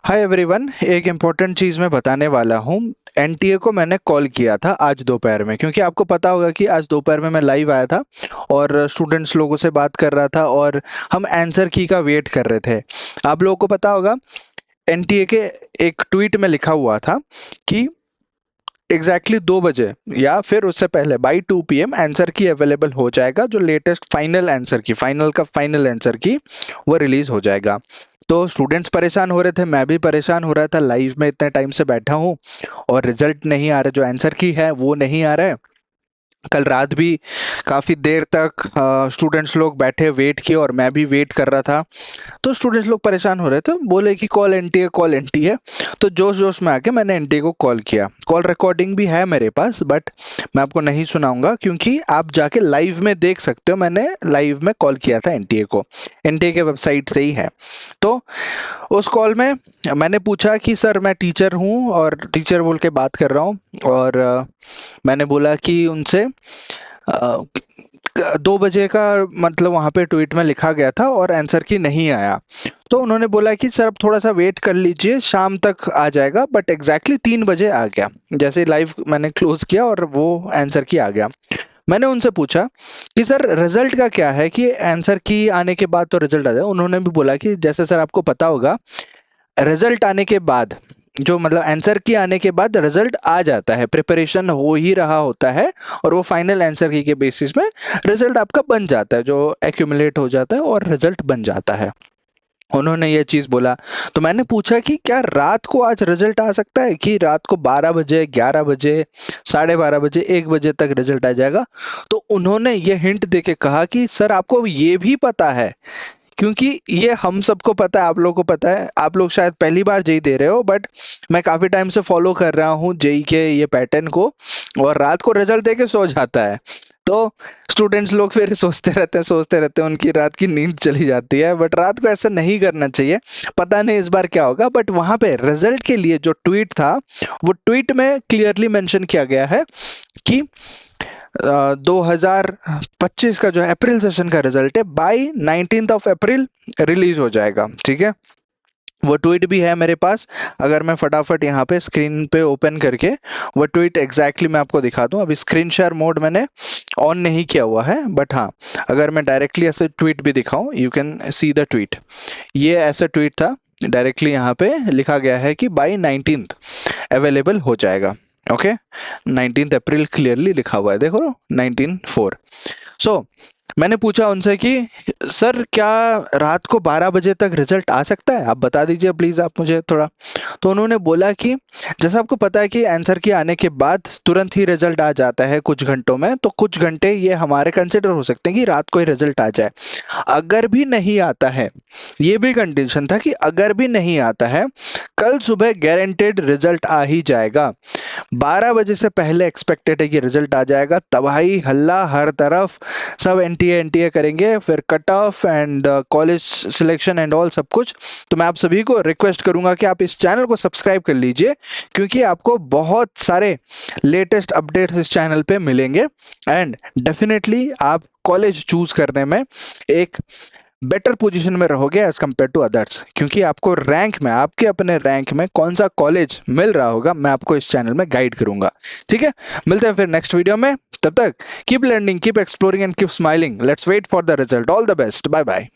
Hi everyone, एक important चीज़ मैं बताने वाला हूँ। एनटीए को मैंने कॉल किया था आज दोपहर में, क्योंकि आपको पता होगा कि आज दोपहर में मैं लाइव आया था और स्टूडेंट्स लोगों से बात कर रहा था और हम आंसर की का वेट कर रहे थे। आप लोगों को पता होगा, एनटीए के एक ट्वीट में लिखा हुआ था कि एग्जैक्टली 2 बजे या फिर उससे पहले बाई 2 PM आंसर की अवेलेबल हो जाएगा। जो लेटेस्ट फाइनल आंसर की, फाइनल का फाइनल आंसर की, वो रिलीज हो जाएगा। तो स्टूडेंट्स परेशान हो रहे थे, मैं भी परेशान हो रहा था। लाइव में इतने टाइम से बैठा हूँ और रिजल्ट नहीं आ रहा, जो आंसर की है वो नहीं आ रहा है। कल रात भी काफ़ी देर तक स्टूडेंट्स लोग बैठे वेट किए और मैं भी वेट कर रहा था। तो स्टूडेंट्स लोग परेशान हो रहे थे, बोले कि कॉल एनटीए, कॉल एनटीए। तो जोश जोश में आके मैंने एनटीए को कॉल किया। कॉल रिकॉर्डिंग भी है मेरे पास, बट मैं आपको नहीं सुनाऊंगा, क्योंकि आप जाके लाइव में देख सकते हो। मैंने लाइव में कॉल किया था एनटीए को, एनटीए के वेबसाइट से ही है। तो उस कॉल में मैंने पूछा कि सर मैं टीचर हूँ और टीचर बोल के बात कर रहा हूँ। और मैंने बोला कि उनसे 2 बजे का मतलब वहाँ पे ट्वीट में लिखा गया था और आंसर की नहीं आया। तो उन्होंने बोला कि सर अब थोड़ा सा वेट कर लीजिए, शाम तक आ जाएगा। बट एग्जैक्टली 3 बजे आ गया, जैसे लाइव मैंने क्लोज किया और वो आंसर की आ गया। मैंने उनसे पूछा कि सर रिजल्ट का क्या है, कि आंसर की आने के बाद तो रिजल्ट आ जाए। उन्होंने भी बोला कि जैसे सर आपको पता होगा, रिजल्ट आने के बाद, जो मतलब आंसर की आने के बाद रिजल्ट आ जाता है, प्रिपरेशन हो ही रहा होता है और वो फाइनल आंसर की के बेसिस में रिजल्ट आपका बन जाता है, जो एक्यूमुलेट हो जाता है और रिजल्ट बन जाता है। उन्होंने ये चीज बोला। तो मैंने पूछा कि क्या रात को आज रिजल्ट आ सकता है, कि रात को 12 बजे, 11 बजे, 12:30 बजे, 1 बजे तक रिजल्ट आ जाएगा। तो उन्होंने ये हिंट देके कहा कि सर आपको ये भी पता है, क्योंकि ये हम सबको पता है, आप लोगों को पता है। आप लोग शायद पहली बार जेई दे रहे हो, बट मैं काफी टाइम से फॉलो कर रहा हूँ जेई के ये पैटर्न को, और रात को रिजल्ट देके सो जाता है। तो स्टूडेंट्स लोग फिर सोचते रहते हैं, उनकी रात की नींद चली जाती है। बट रात को ऐसा नहीं करना चाहिए। पता नहीं इस बार क्या होगा, बट वहां पे रिजल्ट के लिए जो ट्वीट था, वो ट्वीट में क्लियरली मेंशन किया गया है कि 2025 का जो अप्रैल सेशन का रिजल्ट है बाई 19 अप्रैल रिलीज हो जाएगा। ठीक है, वो ट्वीट भी है मेरे पास। अगर मैं फटाफट यहाँ पे स्क्रीन पे ओपन करके वो ट्वीट एग्जैक्टली मैं आपको दिखा दूं। अभी स्क्रीन शेयर मोड मैंने ऑन नहीं किया हुआ है, बट हाँ, अगर मैं डायरेक्टली ऐसे ट्वीट भी दिखाऊं, you can see the tweet. ये ऐसा ट्वीट था, डायरेक्टली यहाँ पे लिखा गया है कि बाई 19th अवेलेबल हो जाएगा। ओके, 19 अप्रैल क्लियरली लिखा हुआ है, देखो 19/4। सो मैंने पूछा उनसे कि सर क्या रात को 12 बजे तक रिजल्ट आ सकता है, आप बता दीजिए प्लीज आप मुझे थोड़ा। तो उन्होंने बोला कि जैसा आपको पता है कि आंसर के आने के बाद तुरंत ही रिजल्ट आ जाता है कुछ घंटों में, तो कुछ घंटे ये हमारे कंसिडर हो सकते हैं कि रात को ही रिजल्ट आ जाए। अगर भी नहीं आता है, ये भी कंडीशन था कि अगर भी नहीं आता है, कल सुबह गारंटेड रिजल्ट आ ही जाएगा। 12 बजे से पहले एक्सपेक्टेड है कि रिजल्ट आ जाएगा। तबाही हल्ला हर तरफ, सब एनटीए एनटीए करेंगे, फिर cut off and college selection and all सब कुछ। तो मैं आप सभी को रिक्वेस्ट करूंगा कि आप इस चैनल को सब्सक्राइब कर लीजिए, क्योंकि आपको बहुत सारे लेटेस्ट अपडेट्स इस चैनल पे मिलेंगे। एंड डेफिनेटली आप कॉलेज चूज करने में एक बेटर पोजीशन में रहोगे एज कम्पेयर टू अदर्स, क्योंकि आपको रैंक में, आपके अपने रैंक में कौन सा कॉलेज मिल रहा होगा, मैं आपको इस चैनल में गाइड करूंगा। ठीक है, मिलते हैं फिर नेक्स्ट वीडियो में। तब तक keep learning, keep exploring and keep smiling. Let's wait for the result. All the best, bye bye.